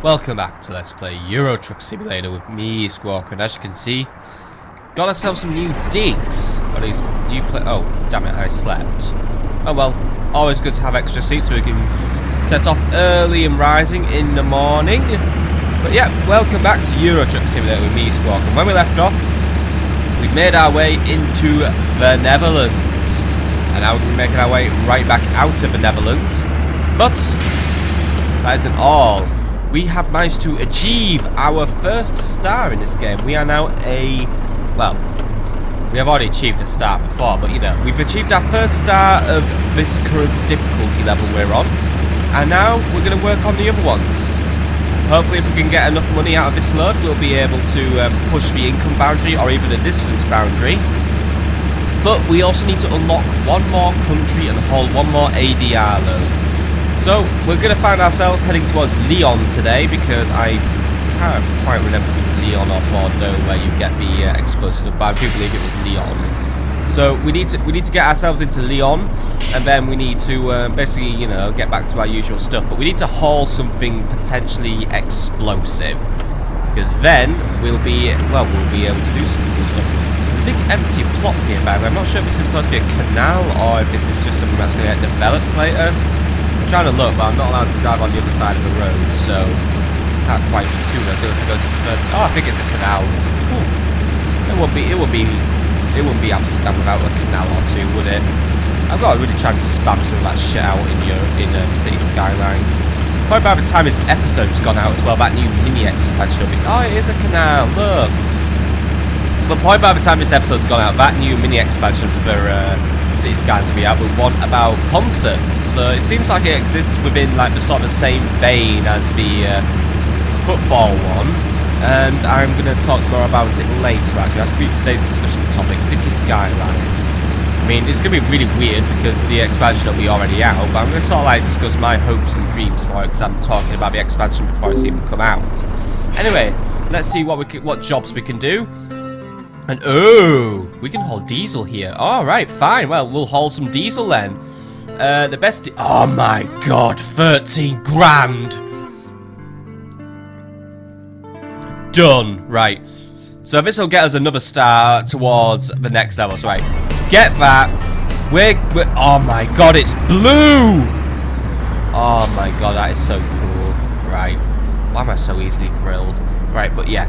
Welcome back to Let's Play Euro Truck Simulator with me, Skwalker, and as you can see, got ourselves some new digs. Or these new oh, damn it, I slept. Oh well, always good to have extra seats so we can set off early and rising in the morning. But yeah, welcome back to Euro Truck Simulator with me, Skwalker. And when we left off, we made our way into the Netherlands. And now we're making our way right back out of the Netherlands. But that isn't all. We have managed to achieve our first star in this game. We are now well, we have already achieved a star before, but you know, we've achieved our first star of this current difficulty level we're on. And now we're going to work on the other ones. Hopefully if we can get enough money out of this load, we'll be able to push the income boundary or even the distance boundary. But we also need to unlock one more country and hold one more ADR load. So, we're going to find ourselves heading towards Lyon today, because I can't quite remember if it was Lyon or Bordeaux where you get the explosive, but I do believe it was Lyon. So, we need to get ourselves into Lyon, and then we need to basically, you know, get back to our usual stuff. But we need to haul something potentially explosive, because then we'll be able to do some cool stuff. There's a big empty plot here, by the way. I'm not sure if this is supposed to be a canal, or if this is just something that's going to get developed later. I'm trying to look, but I'm not allowed to drive on the other side of the road, so can't quite be too much. Let's go to the third. Oh, I think it's a canal. Cool. It wouldn't be Amsterdam without a canal or two, would it? I've got to really try and spam some of that shit out in City Skylines. Probably by the time this episode's gone out as well, that new mini expansion will be. Oh, it is a canal. Look. But probably by the time this episode's gone out, that new mini expansion for City Skylines will be out with one about concerts. So it seems like it exists within like the sort of same vein as the football one, and I'm going to talk more about it later. Actually, that's going to be today's discussion topic: City Skylines. I mean, it's going to be really weird because the expansion will be already out, but I'm going to sort of like discuss my hopes and dreams for it because I'm talking about the expansion before it's even come out. Anyway, let's see what jobs we can do. And oh, we can haul diesel here. Alright, fine. Well, we'll haul some diesel then. The best... Oh my god, 13 grand! Done. Right. So this will get us another star towards the next level. So right, get that. We're oh my god, it's blue! Oh my god, that is so cool. Right. Why am I so easily thrilled? Right, but yeah.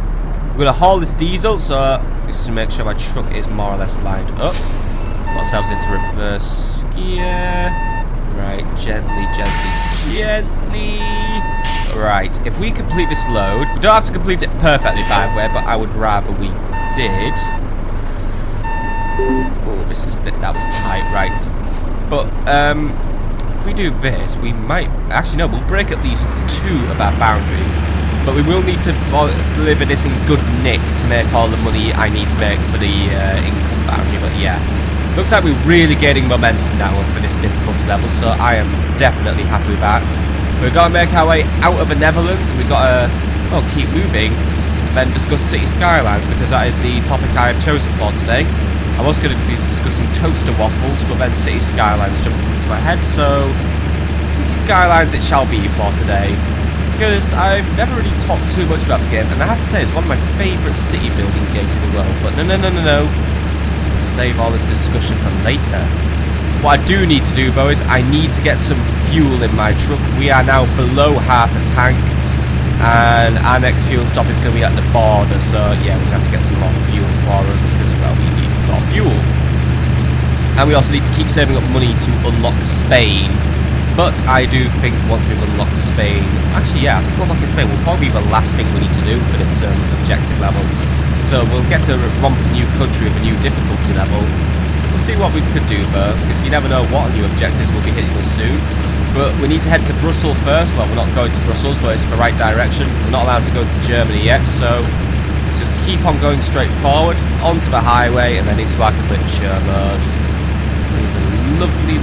We're going to haul this diesel, so just to make sure my truck is more or less lined up. Put ourselves into reverse gear. Right, gently. Right, if we complete this load, we don't have to complete it perfectly, by the way, but I would rather we did. Oh, that was tight, right. But, if we do this, we might... Actually, no, we'll break at least 2 of our boundaries. But we will need to deliver this in good nick to make all the money I need to make for the income boundary. But yeah, looks like we're really gaining momentum now for this difficulty level, so I am definitely happy with that. We've got to make our way out of the Netherlands, and we've got to keep moving, and then discuss City Skylines, because that is the topic I have chosen for today. I was going to be discussing toaster waffles, but then City Skylines jumped into my head, so City Skylines it shall be for today. Because I've never really talked too much about the game, and I have to say it's one of my favourite city building games in the world. But no. Save all this discussion for later. What I do need to do though is I need to get some fuel in my truck. We are now below half a tank, and our next fuel stop is going to be at the border. So yeah, we're going to have to get some more fuel for us because, well, we need more fuel. And we also need to keep saving up money to unlock Spain. But I do think once we've unlocked Spain... Actually, yeah, I think unlocking Spain will probably be the last thing we need to do for this objective level. So we'll get to romp a new country with a new difficulty level. We'll see what we could do though, because you never know what new objectives will be hitting us soon. But we need to head to Brussels first. Well, we're not going to Brussels, but it's the right direction. We're not allowed to go to Germany yet, so let's just keep on going straight forward, onto the highway, and then into our clip show mode. Lovely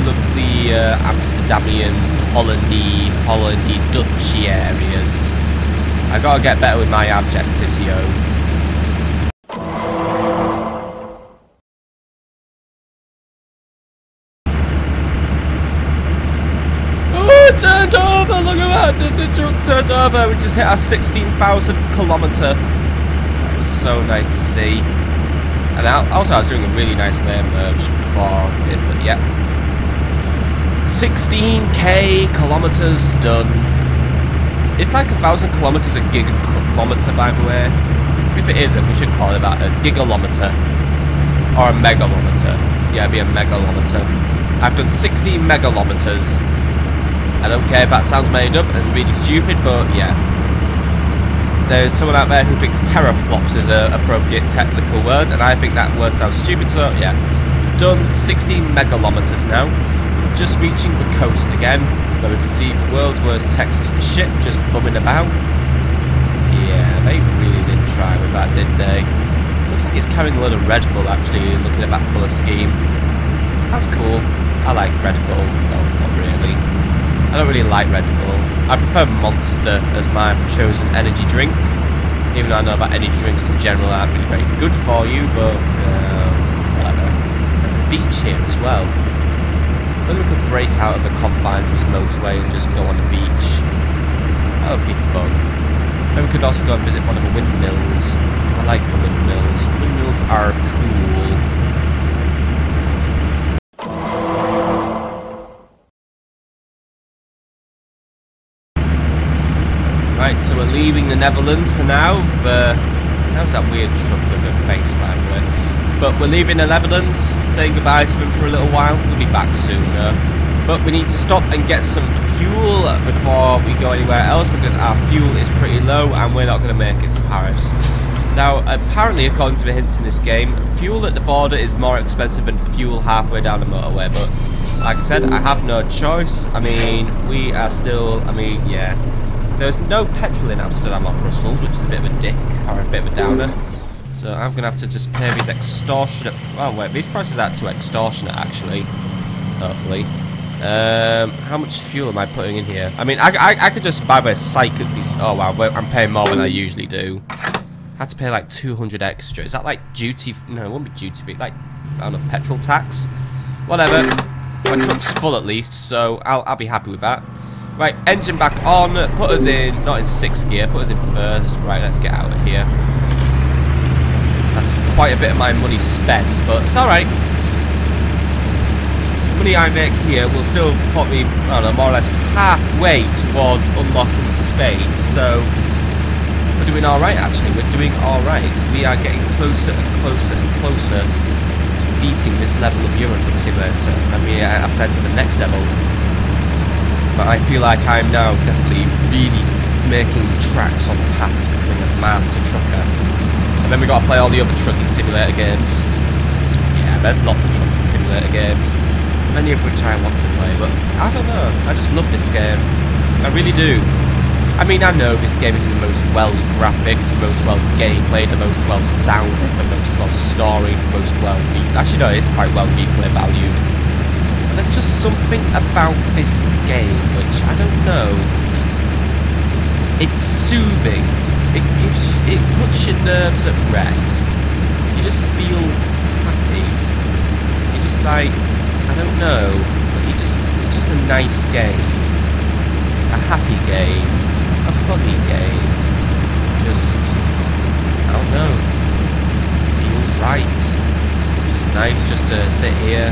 Amsterdamian, Hollandy, Dutchy areas. I gotta get better with my objectives, yo. turned over! Look at that! The truck turned over! We just hit our 16,000th kilometre. That was so nice to see. And also I was doing a really nice lane merge before it, but yeah. 16k kilometres done. It's like 1,000 kilometres a gigakilometre, by the way. If it isn't, we should call it that, a gigalometer. Or a megalometer. Yeah, it'd be a megalometer. I've done 16 megalometers. I don't care if that sounds made up and really stupid, but yeah. There's someone out there who thinks teraflops is an appropriate technical word, and I think that word sounds stupid, so yeah. We've done 16 megalometers now. Just reaching the coast again, where we can see the world's worst Texas ship just bumming about. Yeah, they really did try with that, did they? Looks like it's carrying a lot of Red Bull, actually, looking at that colour scheme. That's cool. I like Red Bull. No, not really. I don't really like Red Bull. I prefer Monster as my chosen energy drink. Even though I know that energy drinks in general aren't really very good for you, but whatever. There's a beach here as well. Maybe we could break out of the confines of this motorway and just go on the beach. That would be fun. Then we could also go and visit one of the windmills. I like the windmills. Windmills are cool. Right, so we're leaving the Netherlands for now. That was that weird truck with a face, by the way. But we're leaving the Netherlands, saying goodbye to them for a little while. We'll be back soon, but we need to stop and get some fuel before we go anywhere else, because our fuel is pretty low and we're not going to make it to Paris. Now, apparently, according to the hints in this game, fuel at the border is more expensive than fuel halfway down the motorway, but like I said, I have no choice. I mean, we are still, yeah. There's no petrol in Amsterdam or Brussels, which is a bit of a dick, or a bit of a downer. So I'm going to have to just pay these extortionate... Oh wait, these prices aren't too extortionate, actually. Hopefully. How much fuel am I putting in here? I mean, I could just buy the psych of these... Oh wow, I'm paying more than I usually do. I had to pay like 200 extra. Is that like duty... No, it won't be duty free. Like, I don't know, petrol tax? Whatever. My truck's full at least, so I'll be happy with that. Right, engine back on. Put us in... Not in 6th gear, put us in 1st. Right, let's get out of here. That's quite a bit of my money spent, but it's alright. The money I make here will still put me, I don't know, more or less halfway towards unlocking Spain, so we're doing alright actually, we're doing alright. We are getting closer and closer and closer to beating this level of Euro Truck Simulator. I mean, I have to enter the next level, but I feel like I'm now definitely really making tracks on the path to becoming a master trucker. And then we got to play all the other trucking simulator games. Yeah, there's lots of trucking simulator games, many of which I want to play, but I don't know, I just love this game. I really do. I mean, I know this game isn't the most well-graphic, the most well-gameplayed, the most well-sounded, the most well-story, the most actually no, it's quite well-replay valued. And there's just something about this game which, I don't know, it's soothing. It puts your nerves at rest. You just feel happy. You just like, I don't know, but it's just a nice game. A happy game. A funny game. Just, I don't know. Feels right. Just nice just to sit here,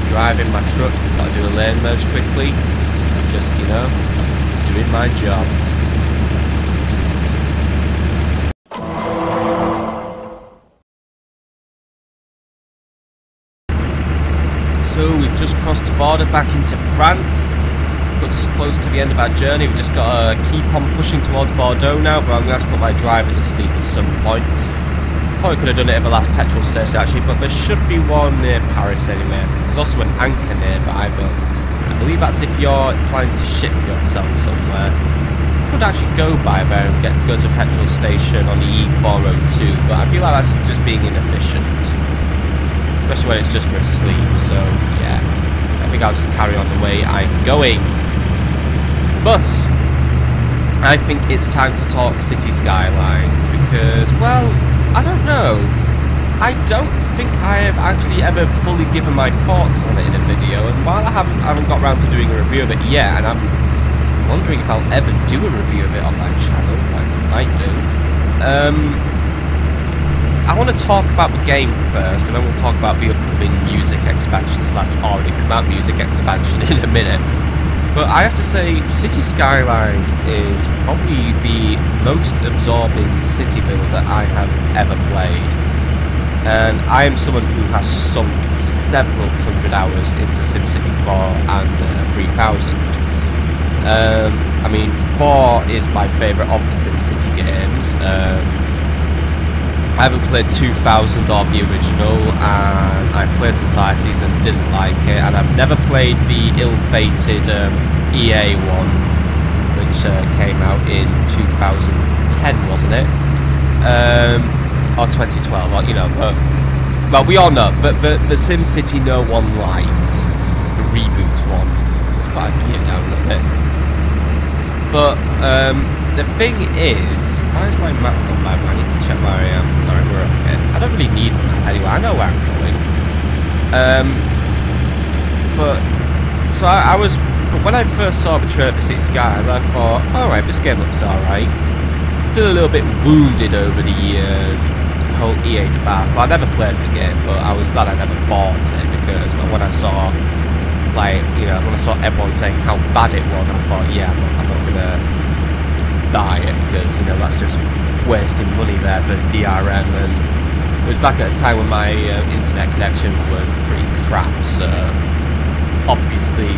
driving my truck, gotta do a lane merge quickly, and just, you know, doing my job. So we've just crossed the border back into France. Puts us close to the end of our journey. We've just got to keep on pushing towards Bordeaux now, but I'm going to have to put my driver to sleep at some point. Probably could have done it at the last petrol station actually, but there should be one near Paris anyway. There's also an anchor nearby, but I believe that's if you're planning to ship yourself somewhere. You could actually go by there and go to a petrol station on the E402, but I feel like that's just being inefficient. Especially when it's just for a sleep, so yeah. I think I'll just carry on the way I'm going. But I think it's time to talk city skylines because, well, I don't know. I don't think I have actually ever fully given my thoughts on it in a video, and while I haven't got around to doing a review of it yet, and I'm wondering if I'll ever do a review of it on my channel. I might do. I want to talk about the game first, and then we'll talk about the upcoming music expansion / already come out music expansion in a minute. But I have to say, City Skylines is probably the most absorbing city builder I have ever played. And I am someone who has sunk several hundred hours into SimCity 4 and 3000. I mean, 4 is my favourite of the SimCity games. I haven't played 2000 or the original, and I've played Societies and didn't like it, and I've never played the ill-fated EA one, which came out in 2010, wasn't it? Or 2012, or, you know, well, we all know, but the SimCity no one liked, the reboot one. Let's put our gear down a little bit. But, the thing is, why is my map gone bad? I need to check where I am. Alright, we're okay. I don't really need the map anyway, I know where I'm going. So but when I first saw the trailer for City Skylines, I thought, alright, this game looks alright. Still a little bit wounded over the whole EA debacle. I never played the game, but I was glad I never bought it, because when I saw, like, you know, when I saw everyone saying how bad it was, I thought, yeah, I'm not gonna buy it, because, you know, that's just wasting money there for DRM. And it was back at a time when my internet connection was pretty crap, so obviously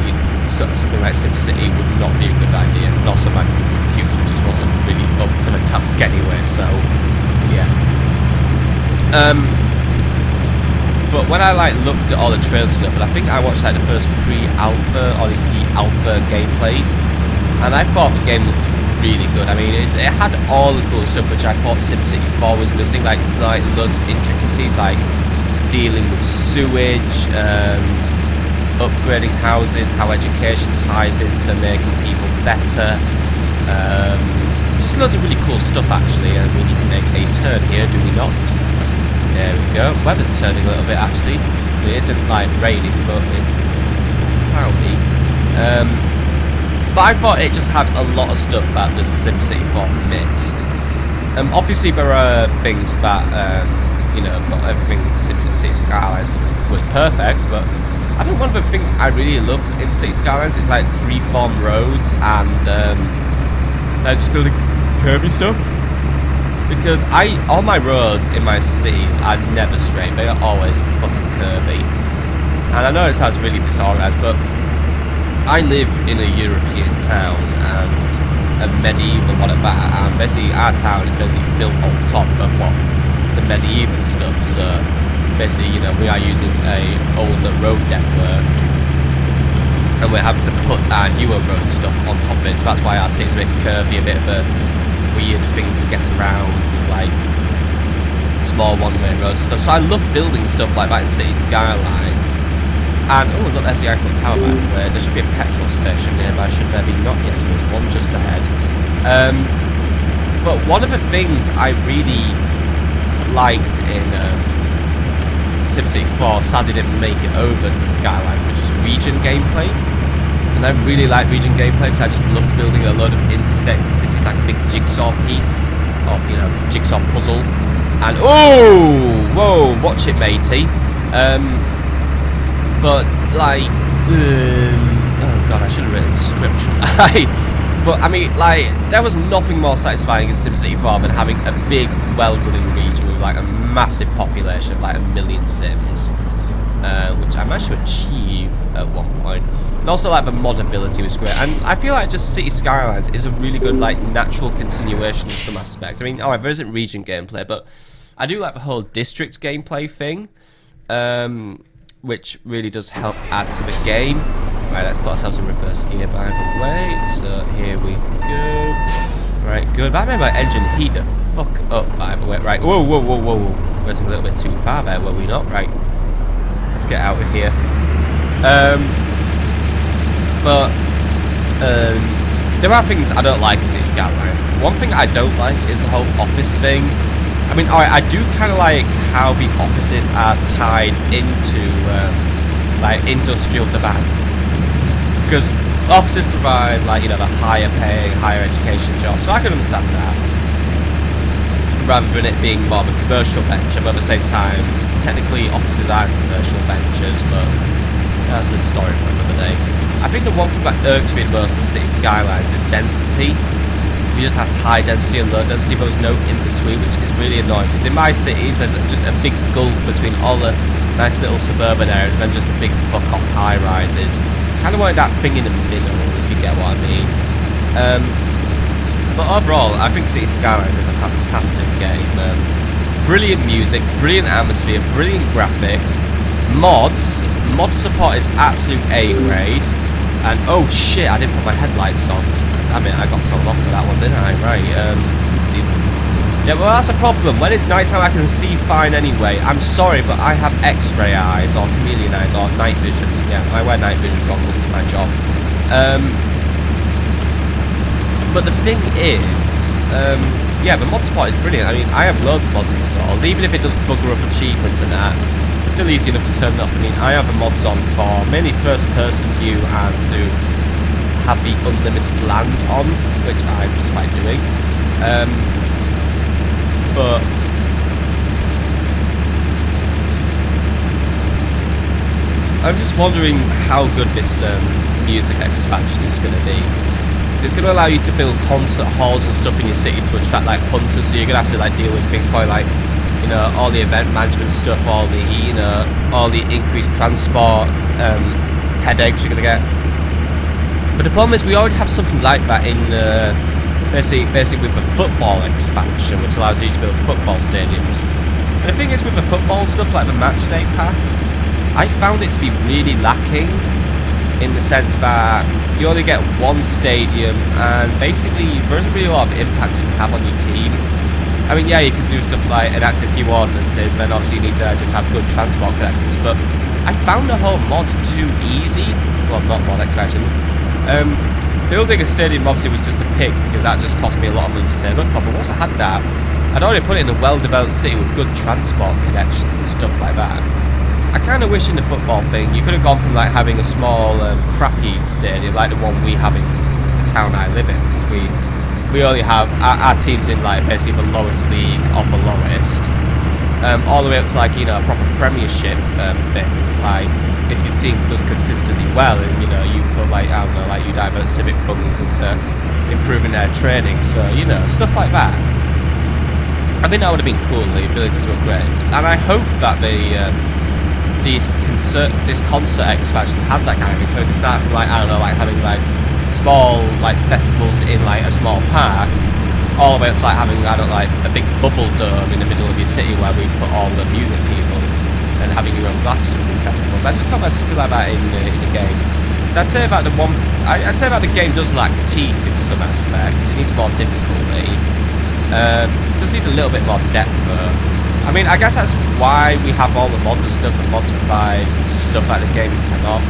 something like SimCity would not be a good idea, and also my computer just wasn't really up to the task anyway, so yeah. But when I like looked at all the trailers and stuff, and I think I watched like the first pre-alpha or the alpha gameplays, and I thought the game looked really good. I mean, it had all the cool stuff which I thought SimCity 4 was missing, like loads of intricacies, like dealing with sewage, upgrading houses, how education ties into making people better, just loads of really cool stuff actually. And we need to make a turn here, do we not? There we go. Weather's turning a little bit actually. It isn't like raining, but it's cloudy. But I thought it just had a lot of stuff that the SimCity 4 missed. Obviously there are things that, you know, not everything SimCity Skylines was perfect, but I think one of the things I really love in City Skylines is like freeform roads and just building curvy stuff. Because all my roads in my cities are never straight, they are always fucking curvy. And I know it sounds really disorganised, but I live in a European town and a medieval one at that, and basically our town is basically built on top of what the medieval stuff, so basically, you know, we are using a older road network, and we're having to put our newer road stuff on top of it, so that's why our city's a bit curvy, a bit of a weird thing to get around with like small one-way roads and stuff. So I love building stuff like that in City Skylines. And oh look, there's the Eiffel Tower by the way. There should be a petrol station nearby, should there be not? Yes, there's one just ahead. But one of the things I really liked in SimCity 4 sadly didn't make it over to Skylines, which was region gameplay. And I really like region gameplay because I just loved building a load of interconnected cities, like a big jigsaw piece, or, you know, jigsaw puzzle. And oh, whoa, watch it, matey. But like, oh god, I should have written the script. But I mean, like, there was nothing more satisfying in SimCity 4 than having a big, well-running region with like a massive population of like 1 million Sims. Which I managed to achieve at one point. And also like the mod ability was great. And I feel like just City Skylines is a really good like natural continuation in some aspects. I mean, alright, there isn't region gameplay, but I do like the whole district gameplay thing. Which really does help add to the game. Right, let's put ourselves in reverse gear by the way. So here we go. Right, good. I made my engine heat the fuck up by the way. Right, whoa, whoa, whoa, whoa. Went a little bit too far there, were we not? Right. Let's get out of here. There are things I don't like in City Skylines. One thing I don't like is the whole office thing. I mean, alright, I do kind of like how the offices are tied into like industrial demand. Because Offices provide, like, you know, the higher paying, higher education jobs, so I can understand that. Rather than it being more of a commercial venture, but at the same time, technically offices aren't commercial ventures, but that's a story for another day. I think the one thing that irks me the most in city skylines is density. You just have high density and low density, but there's no in between, which is really annoying. Because in my cities, there's just a big gulf between all the nice little suburban areas and then just a big fuck off high rises. Kind of wanted that thing in the middle, if you get what I mean. But overall, I think City Skylines is a fantastic game. Brilliant music, brilliant atmosphere, brilliant graphics, mods. Mod support is absolute A grade. And oh shit, I didn't put my headlights on. Damn it, I got told off for that one, didn't I? Right, yeah, well that's a problem. When it's nighttime I can see fine anyway. I'm sorry, but I have X-ray eyes, or chameleon eyes, or night vision. Yeah, I wear night vision goggles to my job. But the thing is, yeah, the mod support is brilliant. I mean, I have loads of mods installed, even if it does bugger up achievements and that. It's still easy enough to turn it off. I mean, I have the mods on for mainly first-person view and to have the unlimited land on, which I just like doing. But I'm just wondering how good this music expansion is going to be. So it's going to allow you to build concert halls and stuff in your city to attract like punters. So you're going to have to like deal with things probably like, you know, all the event management stuff, all the, you know, all the increased transport headaches you're going to get. But the problem is we already have something like that in basically with the football expansion, which allows you to build football stadiums. And the thing is with the football stuff, like the match day pack, I found it to be really lacking in the sense that you only get one stadium and basically there isn't really a lot of impact you can have on your team. I mean, yeah, you can do stuff like enact a few ordinances, and then obviously you need to just have good transport connections, but I found the whole mod too easy. Well, not mod expansion. Building a stadium obviously was just a pick because that just cost me a lot of money to save up for, but once I had that, I'd already put it in a well-developed city with good transport connections and stuff like that. I kind of wish in the football thing, you could have gone from like having a small, crappy stadium like the one we have in the town I live in, because we only have, our team's in like basically the lowest league of the lowest, all the way up to like, you know, a proper premiership thing, like if your team does consistently well and, you know, you put like, I don't know, like you divert civic funds into improving their training, so, you know, stuff like that. I think that would have been cool, the ability to upgrade, and I hope that this concert expansion has that kind of thing, so instead of like, I don't know, like having like small like festivals in like a small park, all the way up to like having, I don't know, like a big bubble dome in the middle of your city where we put all the music people, and having your own Glastonbury festivals. I just thought there's something like that in the game. So I'd say about I'd say about the game does lack teeth in some aspects. It needs more difficulty. Does need a little bit more depth though. I mean, I guess that's why we have all the mods and stuff, and mods provide stuff like the game cannot.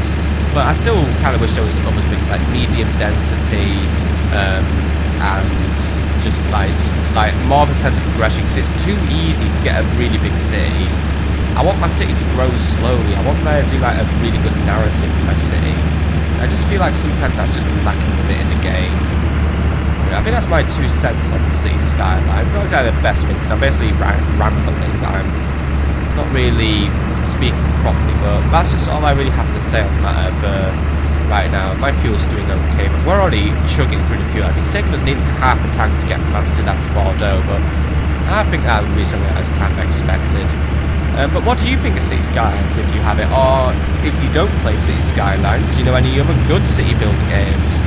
But I still kind of wish there was other things like medium density, and just like more of a sense of progression, because it's too easy to get a really big city. I want my city to grow slowly. I want there to be like a really good narrative for my city. I just feel like sometimes that's just lacking a bit in the game. I think that's my 2 cents on the city skyline. It's not exactly the best thing because I'm basically rambling. I'm not really speaking properly, but that's just all I really have to say on that right now. My fuel's doing okay, but we're already chugging through the fuel. I think it's taken us nearly half a tank to get from Amsterdam to Bordeaux, but I think that would be something that is kind of expected. But what do you think of City Skylines, if you have it, or if you don't play City Skylines, do you know any other good city builder games?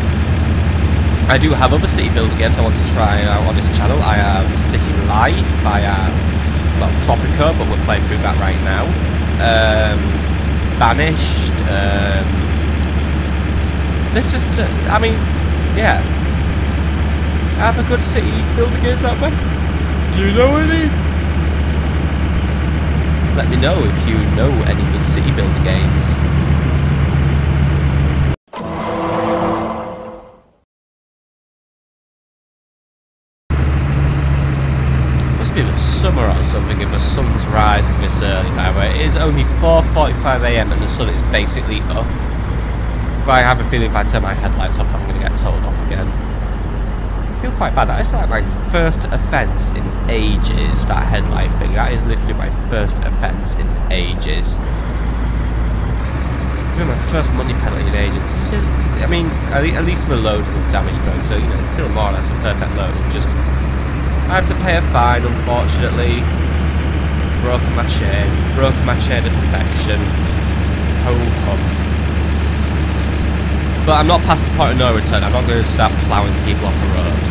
I do have other city builder games I want to try out on this channel. I have City Life, I have, well, Tropico, but we're playing through that right now. Banished, there's just, I mean, yeah. Have a good city builder games out there? Do you know any? Let me know if you know any good city builder games. Must be the summer or something if the sun's rising this early, by the way. It is only 4:45 AM and the sun is basically up. but I have a feeling if I turn my headlights off, I'm going to get told off again. I feel quite bad. That's like my first offence in ages, that headlight thing. That is literally my first offence in ages. My first money penalty in ages. I mean, at least the load isn't damaged going, so you know it's still more or less a perfect load. Just I have to pay a fine, unfortunately. Broken my chain to perfection. Ho hum. But I'm not past the point of no return. I'm not going to start ploughing people off the road.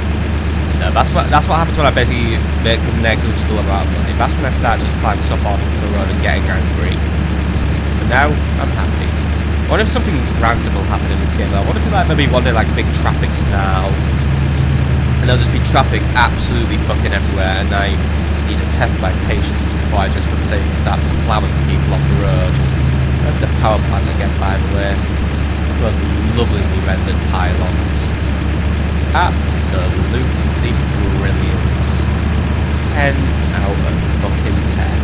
No, that's what happens when I basically make a negligible amount of money. That's when I start just ploughing stuff off the road and getting angry. For now, I'm happy. What if something random will happen in this game though? What if like maybe one day like a big traffic snarl and there'll just be traffic absolutely fucking everywhere and I need to test my patience before I just start ploughing people off the road. That's the power plant again, by the way. Those lovely rendered pylons. Absolutely brilliant. 10 out of fucking 10.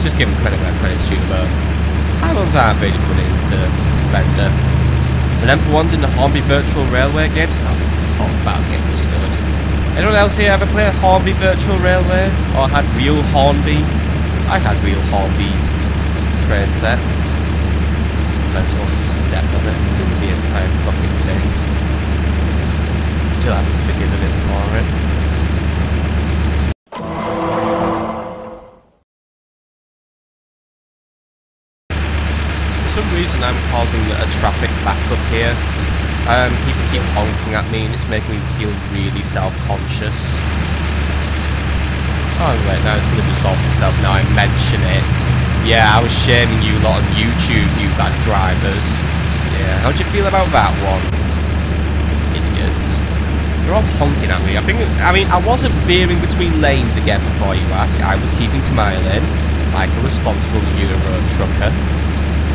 Just give them credit where credit's due, but pylons aren't really running to render. Remember ones in the Hornby Virtual Railway games? Oh, fuck, that game was good. Anyone else here ever play Hornby Virtual Railway? Or had real Hornby? I had real Hornby train set. And then someone stepped on it and ruined the entire fucking thing. Still haven't forgiven it for it. For some reason I'm causing a traffic backup here. People keep honking at me and it's making me feel really self-conscious. Oh wait, now it's going to resolve itself now I mention it. Yeah, I was shaming you lot on YouTube, you bad drivers. Yeah, how'd you feel about that one? Idiots. They're all honking at me. I mean, I wasn't veering between lanes again before you ask. I was keeping to my lane, like a responsible Euro trucker.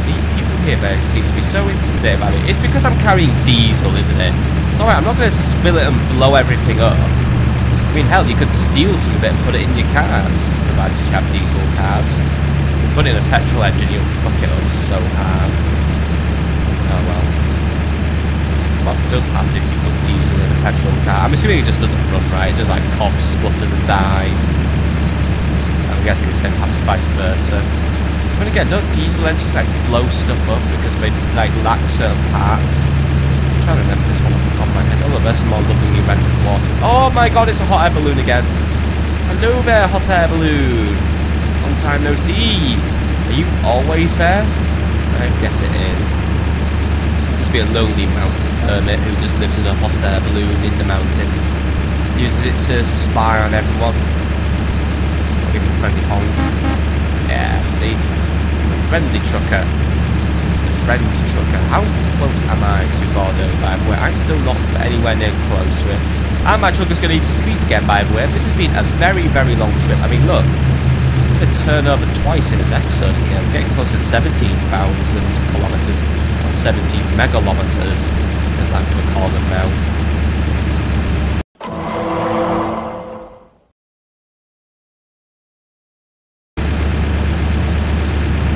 These people here seem to be so intimidated by me. It's because I'm carrying diesel, isn't it? It's alright, I'm not going to spill it and blow everything up. I mean, hell, you could steal some of it and put it in your cars, provided you have diesel cars. Put it in a petrol engine, you'll fuck it up so hard. Oh well. What does happen if you put diesel in a petrol car? I'm assuming it just doesn't run right, it just like coughs, splutters and dies. I'm guessing the same happens vice versa. But again, don't diesel engines like blow stuff up because they like lack certain parts? I'm trying to remember this one off the top of my head. Oh look, there's some more lovely rendered water. Oh my god, it's a hot air balloon again. Hello there, hot air balloon. Long time no see. Are you always there? I guess it is. Must be a lonely mountain hermit who just lives in a hot air balloon in the mountains. Uses it to spy on everyone. Give him a friendly honk. Yeah, see? Friendly trucker. The friend trucker. How close am I to Bordeaux, by the way? I'm still not anywhere near close to it. And my trucker's going to need to sleep again, by the way. This has been a very, very long trip. I mean, look. I'm going to turn over twice in an episode here. I'm getting close to 17,000 kilometres. Or 17 megalometers, as I'm going to call them now.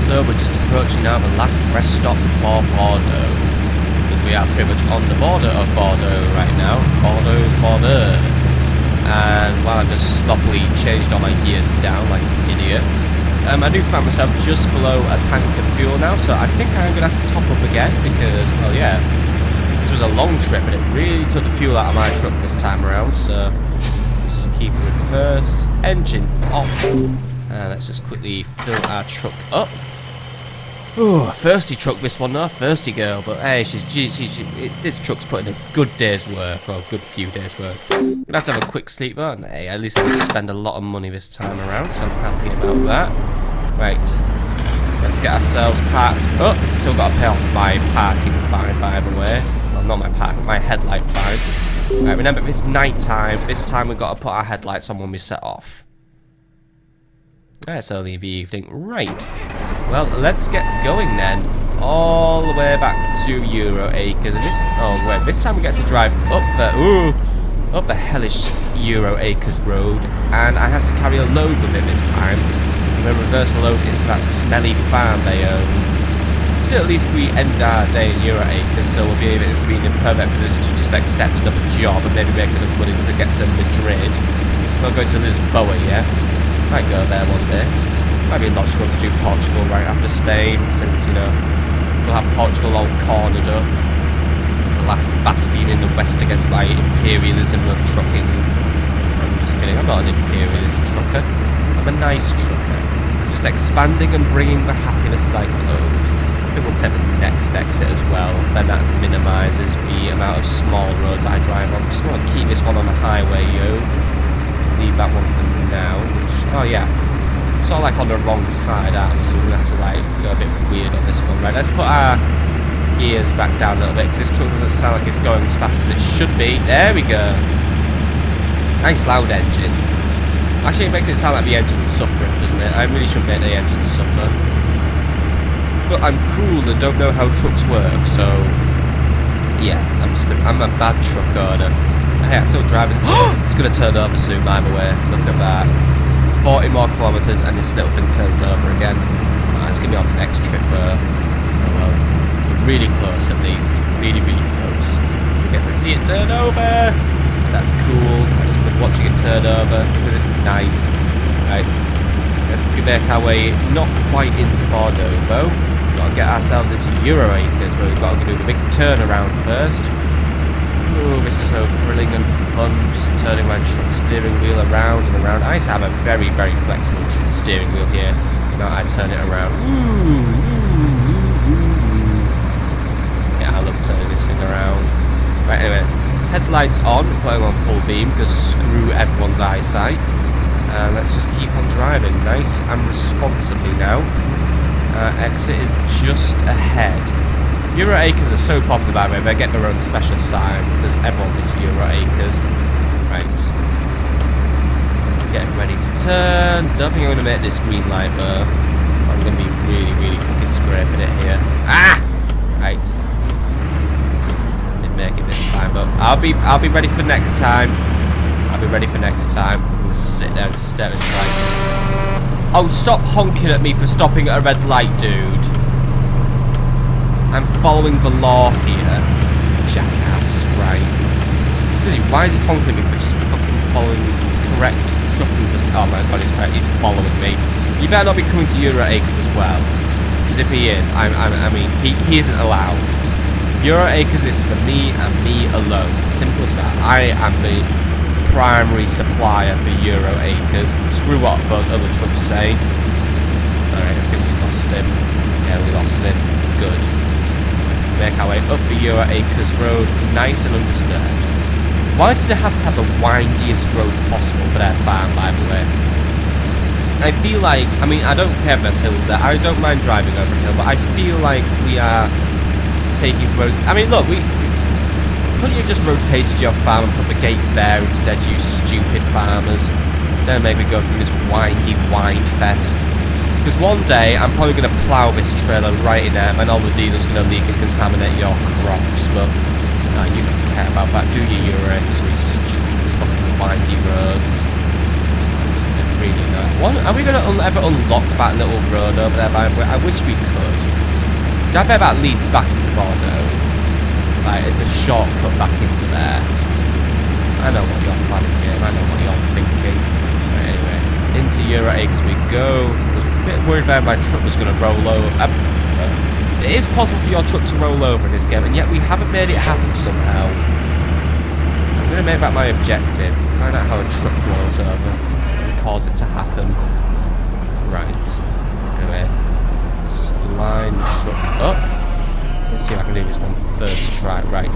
So we're just approaching now the last rest stop before Bordeaux. Because we are pretty much on the border of Bordeaux right now. Bordeaux's border. And while I've just sloppily changed all my gears down like an idiot, I do find myself just below a tank of fuel now, so I think I'm going to have to top up again because, well yeah, this was a long trip and it really took the fuel out of my truck this time around, so let's just keep it first. Engine off. Let's just quickly fill our truck up. Ooh, thirsty truck this one, not a thirsty girl, but hey, this truck's putting a good day's work, or a good few days' work. Gonna have to have a quick sleep though, and hey, at least I didn't spend a lot of money this time around, so I'm happy about that. Right, let's get ourselves parked up. Still got to pay off my parking fine, by the way. Well, not my headlight fine. Right, remember, it's night time. This time we've got to put our headlights on when we set off. It's only the evening. Right. Well, let's get going then. All the way back to Euro Acres. And this time we get to drive up the hellish Euro Acres road. And I have to carry a load with it this time. And then reverse load into that smelly farm they own. So at least we end our day in Euro Acres, so we'll be able to be in a perfect position to just accept another job and maybe make enough money to get to Madrid. We'll go to Lisboa, yeah? Might go there one day. Might be logical to do Portugal right after Spain, since, you know, we'll have Portugal all cornered up. The last bastion in the west against my imperialism of trucking. I'm just kidding, I'm not an imperialist trucker. I'm a nice trucker. Just expanding and bringing the happiness cycle home. I think we'll take the next exit as well. Then that minimises the amount of small roads I drive on. Just want to keep this one on the highway, yo. So leave that one for now. Which, oh yeah, sort of like on the wrong side, aren't we? So we're going to have to like go a bit weird on this one. Right, let's put our gears back down a little bit, because this truck doesn't sound like it's going as fast as it should be. There we go. Nice loud engine. Actually, it makes it sound like the engine's suffering, doesn't it? I really shouldn't make the engine suffer. But I'm cool and don't know how trucks work, so yeah, I'm a bad truck owner. Hey, I still drive it. It's gonna turn over soon, by the way. Look at that. 40 more kilometers, and this little thing turns over again. It's gonna be on the next trip. Oh well, we're really close at least. Really, really close. We get to see it turn over. That's cool. I just love watching it turn over. It's nice. Right, let's make our way not quite into Bordeaux though. Got to get ourselves into Euro Acres, where we've got to do the big turnaround first. Ooh, this is so thrilling and fun, just turning my truck steering wheel around and around. I used to have a very, very flexible steering wheel here. Now I turn it around. Yeah, I love turning this thing around. Right, anyway. Headlights on, putting on full beam, because screw everyone's eyesight. And let's just keep on driving, nice and responsibly now. Exit is just ahead. Euro Acres are so popular, by the way, they get their own special sign, because everyone loves Euro Acres. Right. Getting ready to turn. Don't think I'm going to make this green light, though. I'm going to be really, really fucking scraping it here. Ah! Right. Make it this time, but I'll be ready for next time. I'll be ready for next time. I'm gonna sit there and stare at this light. Oh, stop honking at me for stopping at a red light, dude. I'm following the law here, jackass. Right. Seriously, why is he honking at me for just fucking following correct trucking? Oh my god, he's following me. You better not be coming to Euro Acres as well, because if he is, I mean, he isn't allowed. Euro Acres is for me and me alone. Simple as that. I am the primary supplier for Euro Acres. Screw what both other trucks say. Alright, I think we lost him. Yeah, we lost him. Good. Make our way up the Euro Acres road, nice and undisturbed. Why did they have to have the windiest road possible for their farm, by the way? I feel like, I mean, I don't care if there's hills there. I don't mind driving over a hill, but I feel like we are taking roads. I mean, look, couldn't you have just rotated your farm and put the gate there instead, you stupid farmers? Don't make me go through this windy wind fest. Because one day I'm probably going to plough this trailer right in there, and all the diesel's going to leak and contaminate your crops. But you don't care about that, do you, Euro Acres, with these stupid fucking windy roads? Really not. Are we going to ever unlock that little road over there? By the way, I wish we could. I bet that leads back into Bordeaux. Like, it's a shortcut back into there. I know what you're planning here. I know what you're thinking. Right, anyway, into Euro Acres we go. I was a bit worried that my truck was going to roll over. It is possible for your truck to roll over in this game, and yet we haven't made it happen somehow. I'm going to make that my objective. Find out how a truck rolls over and cause it to happen. Right. Anyway. Let's just line the truck up. Let's see if I can do this one first try. Right.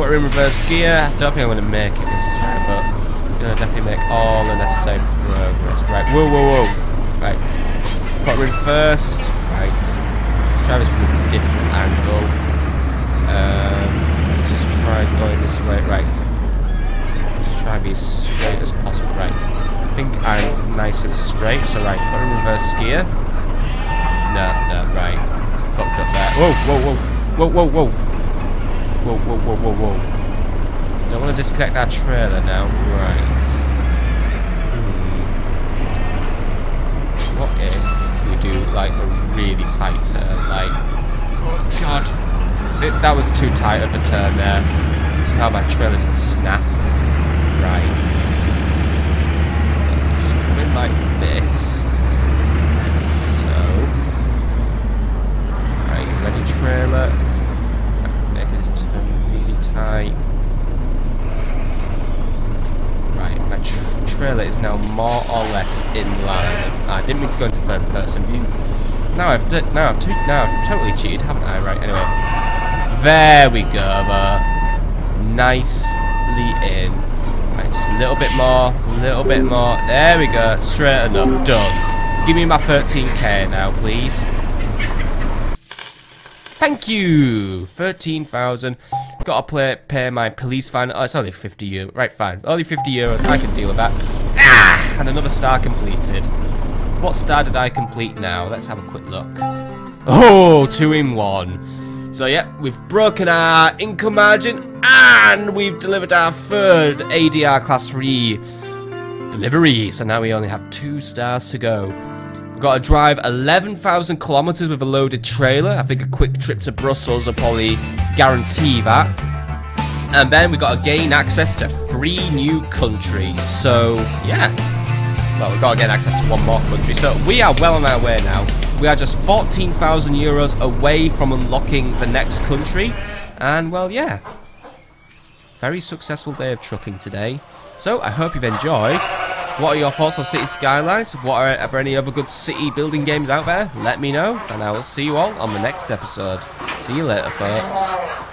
Put her in reverse gear. Don't think I'm going to make it this time, but I'm going to definitely make all the necessary progress. Right. Whoa, whoa, whoa. Right. Put her in first. Right. Let's try this from a different angle. Let's just try going this way. Right. Let's try to be as straight as possible. Right. I think I'm nice and straight. So, right. Put her in reverse gear. No, right. Fucked up there. Whoa, whoa, whoa. Whoa, whoa, whoa. Whoa, whoa, whoa, whoa, whoa. Don't want to disconnect our trailer now. Right. what if we do like a really tight turn? Like, oh god, that was too tight of a turn there. Somehow my trailer didn't snap. Right. Just come in like this. So. Right, you ready, trailer? Right, make this turn really tight. Right, my trailer is now more or less in line. I didn't mean to go into third person view. Now I've totally cheated, haven't I? Right, anyway. There we go, nicely in. Right, just a little bit more, There we go, straight enough, done. Give me my 13k now, please. Thank you! 13,000. Gotta pay my police fine. Oh, it's only 50 euros. Right, fine. Only 50 euros. I can deal with that. Ah! And another star completed. What star did I complete now? Let's have a quick look. Oh, 2 in 1. So, yeah, we've broken our income margin and we've delivered our third ADR Class 3 delivery. So now we only have 2 stars to go. We've got to drive 11,000 kilometers with a loaded trailer. I think a quick trip to Brussels will probably guarantee that. And then we've got to gain access to 3 new countries. So, yeah. Well, we've got to gain access to 1 more country. So, we are well on our way now. We are just 14,000 euros away from unlocking the next country. And, well, yeah. Very successful day of trucking today. So, I hope you've enjoyed. What are your thoughts on City Skylines? Are there any other good city building games out there? Let me know, and I will see you all on the next episode. See you later, folks.